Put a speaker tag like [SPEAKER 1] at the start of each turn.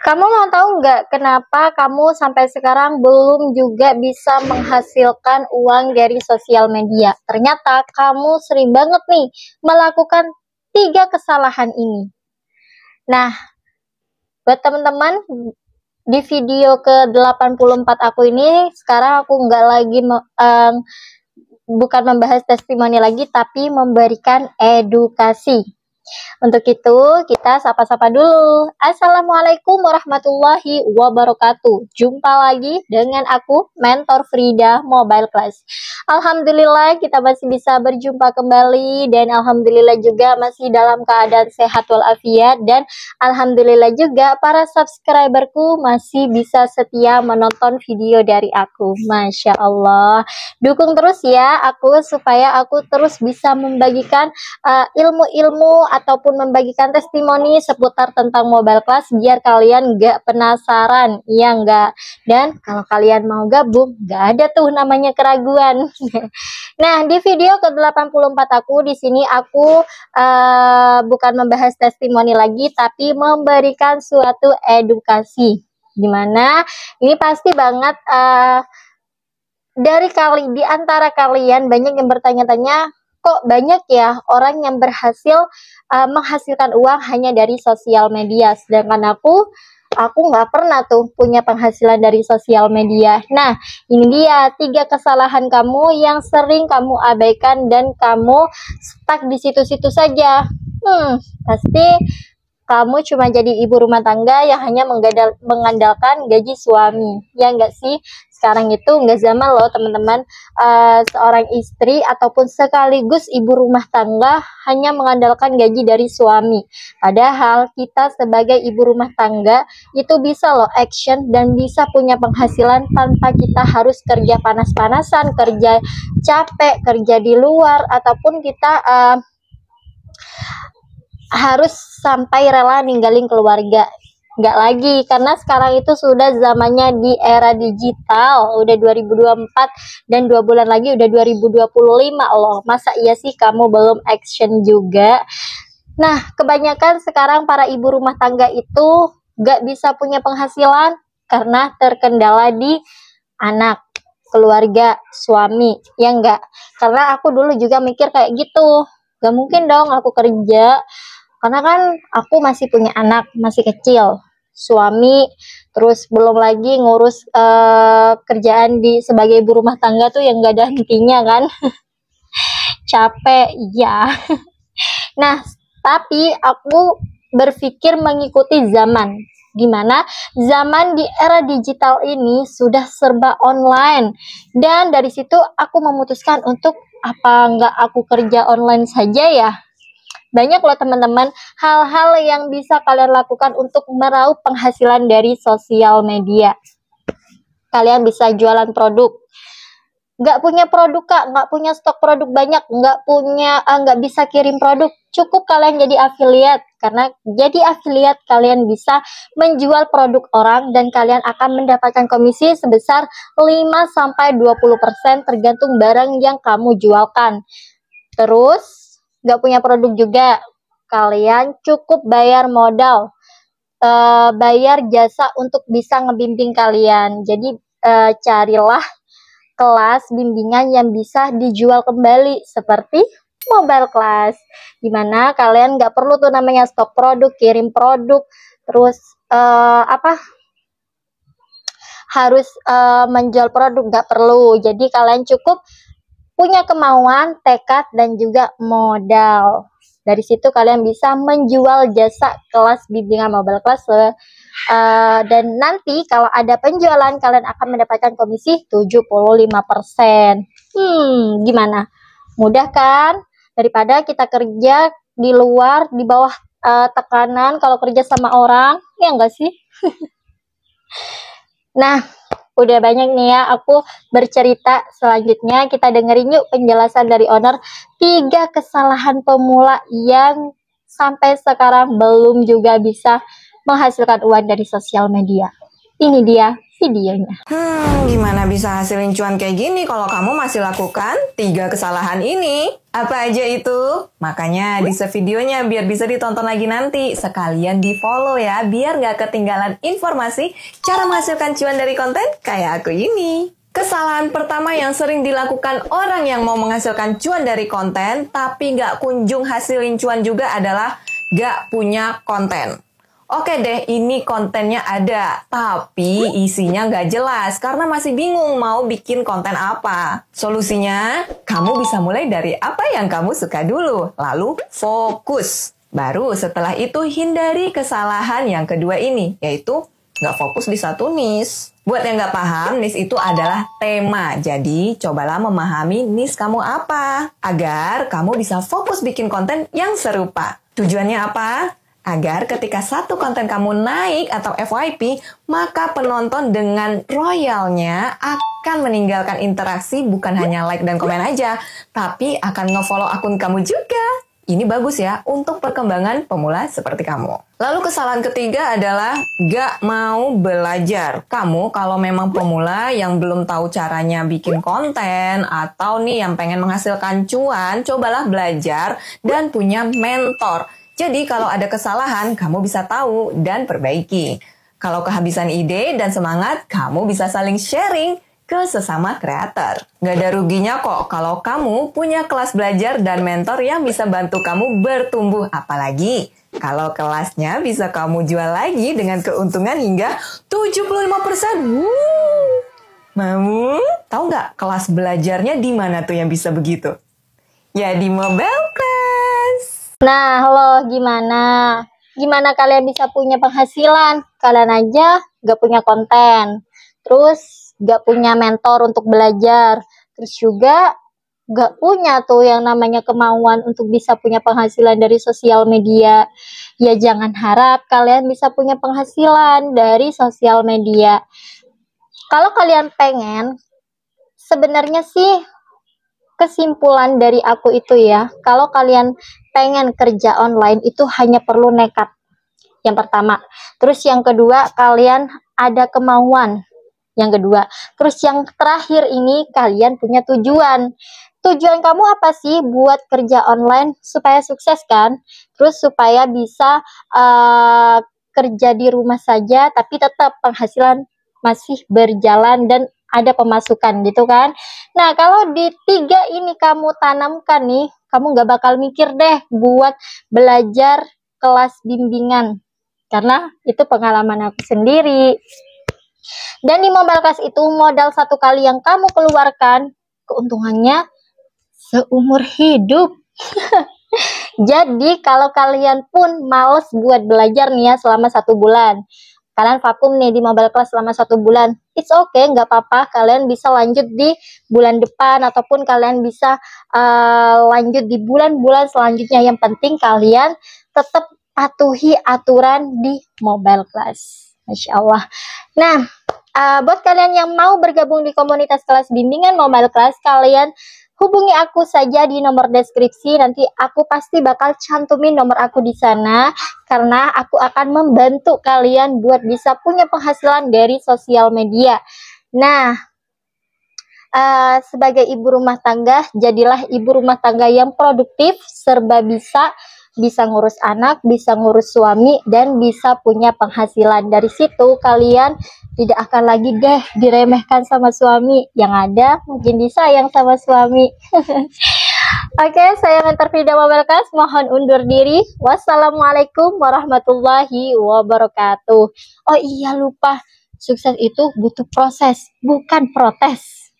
[SPEAKER 1] Kamu mau tahu nggak kenapa kamu sampai sekarang belum juga bisa menghasilkan uang dari sosial media? Ternyata kamu sering banget nih melakukan tiga kesalahan ini. Nah, buat teman-teman, di video ke-84 aku ini, sekarang aku nggak lagi bukan membahas testimoni lagi, tapi memberikan edukasi. Untuk itu, kita sapa-sapa dulu. Assalamualaikum warahmatullahi wabarakatuh. Jumpa lagi dengan aku, Mentor Frida Mobile Class. Alhamdulillah kita masih bisa berjumpa kembali, dan alhamdulillah juga masih dalam keadaan sehat walafiat, dan alhamdulillah juga para subscriberku masih bisa setia menonton video dari aku. Masya Allah. Dukung terus ya aku, supaya aku terus bisa membagikan ilmu-ilmu ataupun membagikan testimoni seputar tentang mobile class, biar kalian gak penasaran, ya enggak? Dan kalau kalian mau gabung, gak ada tuh namanya keraguan. Nah, di video ke-84 aku di sini aku bukan membahas testimoni lagi, tapi memberikan suatu edukasi. Dimana ini pasti banget di antara kalian banyak yang bertanya-tanya, kok banyak ya orang yang berhasil menghasilkan uang hanya dari sosial media, sedangkan aku nggak pernah tuh punya penghasilan dari sosial media. Nah, ini dia 3 kesalahan kamu yang sering kamu abaikan dan kamu stuck di situ-situ saja. Pasti kamu cuma jadi ibu rumah tangga yang hanya mengandalkan gaji suami, ya enggak sih? Sekarang itu enggak zaman loh teman-teman, seorang istri ataupun sekaligus ibu rumah tangga hanya mengandalkan gaji dari suami. Padahal kita sebagai ibu rumah tangga itu bisa loh action dan bisa punya penghasilan tanpa kita harus kerja panas-panasan, kerja capek, kerja di luar, ataupun kita harus sampai rela ninggalin keluarga. Nggak lagi, karena sekarang itu sudah zamannya di era digital, udah 2024 dan 2 bulan lagi udah 2025 loh. Masa iya sih kamu belum action juga? Nah, kebanyakan sekarang para ibu rumah tangga itu nggak bisa punya penghasilan karena terkendala di anak, keluarga, suami, ya enggak? Karena aku dulu juga mikir kayak gitu, gak mungkin dong aku kerja, karena kan aku masih punya anak, masih kecil, suami, terus belum lagi ngurus kerjaan sebagai ibu rumah tangga tuh yang gak ada hentinya kan. Capek, ya. Nah, tapi aku berpikir mengikuti zaman, dimana zaman di era digital ini sudah serba online, dan dari situ aku memutuskan untuk apa nggak aku kerja online saja ya. Banyak loh teman-teman hal-hal yang bisa kalian lakukan untuk meraup penghasilan dari sosial media. Kalian bisa jualan produk. Nggak punya produk kak, nggak punya stok produk banyak, nggak bisa kirim produk, cukup kalian jadi affiliate. Karena jadi affiliate kalian bisa menjual produk orang dan kalian akan mendapatkan komisi sebesar 5-20% tergantung barang yang kamu jualkan. Terus nggak punya produk juga, kalian cukup bayar modal, bayar jasa untuk bisa ngebimbing kalian. Jadi carilah kelas bimbingan yang bisa dijual kembali seperti mobile class, dimana kalian nggak perlu tuh namanya stok produk, kirim produk, terus harus menjual produk, nggak perlu. Jadi kalian cukup punya kemauan, tekad, dan juga modal. Dari situ kalian bisa menjual jasa kelas bimbingan mobile class, dan nanti kalau ada penjualan kalian akan mendapatkan komisi 75%. Gimana? Mudah kan? Daripada kita kerja di luar, di bawah tekanan kalau kerja sama orang, ya enggak sih? Nah, udah banyak nih ya aku bercerita, selanjutnya kita dengerin yuk penjelasan dari owner 3 kesalahan pemula yang sampai sekarang belum juga bisa menghasilkan uang dari sosial media. Ini dia videonya.
[SPEAKER 2] Gimana bisa hasilin cuan kayak gini kalau kamu masih lakukan 3 kesalahan ini? Apa aja itu? Makanya di videonya biar bisa ditonton lagi nanti. Sekalian di follow ya, biar nggak ketinggalan informasi cara menghasilkan cuan dari konten kayak aku ini. Kesalahan pertama yang sering dilakukan orang yang mau menghasilkan cuan dari konten, tapi nggak kunjung hasilin cuan juga adalah nggak punya konten. Oke deh, ini kontennya ada, tapi isinya nggak jelas karena masih bingung mau bikin konten apa. Solusinya, kamu bisa mulai dari apa yang kamu suka dulu, lalu fokus. Baru setelah itu hindari kesalahan yang kedua ini, yaitu nggak fokus di satu niche. Buat yang nggak paham, niche itu adalah tema. Jadi, cobalah memahami niche kamu apa, agar kamu bisa fokus bikin konten yang serupa. Tujuannya apa? Agar ketika satu konten kamu naik atau FYP, maka penonton dengan royalnya akan meninggalkan interaksi bukan hanya like dan komen aja, tapi akan nge-follow akun kamu juga. Ini bagus ya untuk perkembangan pemula seperti kamu. Lalu kesalahan ketiga adalah gak mau belajar. Kamu kalau memang pemula yang belum tahu caranya bikin konten atau nih yang pengen menghasilkan cuan, cobalah belajar dan punya mentor. Jadi kalau ada kesalahan, kamu bisa tahu dan perbaiki. Kalau kehabisan ide dan semangat, kamu bisa saling sharing ke sesama kreator. Gak ada ruginya kok kalau kamu punya kelas belajar dan mentor yang bisa bantu kamu bertumbuh. Apalagi kalau kelasnya bisa kamu jual lagi dengan keuntungan hingga 75%. Mau? Tahu nggak kelas belajarnya di mana tuh yang bisa begitu? Ya di Mobile Class.
[SPEAKER 1] Nah, lo gimana? Gimana kalian bisa punya penghasilan? Kalian aja gak punya konten. Terus gak punya mentor untuk belajar. Terus juga gak punya tuh yang namanya kemauan untuk bisa punya penghasilan dari sosial media. Ya jangan harap kalian bisa punya penghasilan dari sosial media. Kalau kalian pengen, sebenarnya sih kesimpulan dari aku itu ya, kalau kalian pengen kerja online itu hanya perlu nekat. Yang pertama. Terus yang kedua, kalian ada kemauan. Yang kedua. Terus yang terakhir ini, kalian punya tujuan. Tujuan kamu apa sih buat kerja online? Supaya sukses kan? Terus supaya bisa kerja di rumah saja, tapi tetap penghasilan masih berjalan dan ada pemasukan gitu kan. Nah, kalau di 3 ini kamu tanamkan nih, kamu nggak bakal mikir deh buat belajar kelas bimbingan. Karena itu pengalaman aku sendiri. Dan di Mobile Class itu modal 1 kali yang kamu keluarkan, keuntungannya seumur hidup. Jadi kalau kalian pun males buat belajar nih ya selama 1 bulan, kalian vakum nih di Mobile Class selama 1 bulan, it's okay, nggak apa-apa, kalian bisa lanjut di bulan depan ataupun kalian bisa lanjut di bulan-bulan selanjutnya. Yang penting kalian tetap patuhi aturan di Mobile Class. Masya Allah. Nah, buat kalian yang mau bergabung di komunitas kelas bimbingan Mobile Class, kalian hubungi aku saja di nomor deskripsi. Nanti aku pasti bakal cantumin nomor aku di sana, karena aku akan membantu kalian buat bisa punya penghasilan dari sosial media. Nah, sebagai ibu rumah tangga, jadilah ibu rumah tangga yang produktif, serba bisa ngurus anak, bisa ngurus suami, dan bisa punya penghasilan. Dari situ kalian tidak akan lagi deh diremehkan sama suami, yang ada makin disayang sama suami. Oke, saya mentor Frida Mobile Class, mohon undur diri. Wassalamualaikum warahmatullahi wabarakatuh. Oh iya, lupa, sukses itu butuh proses, bukan protes.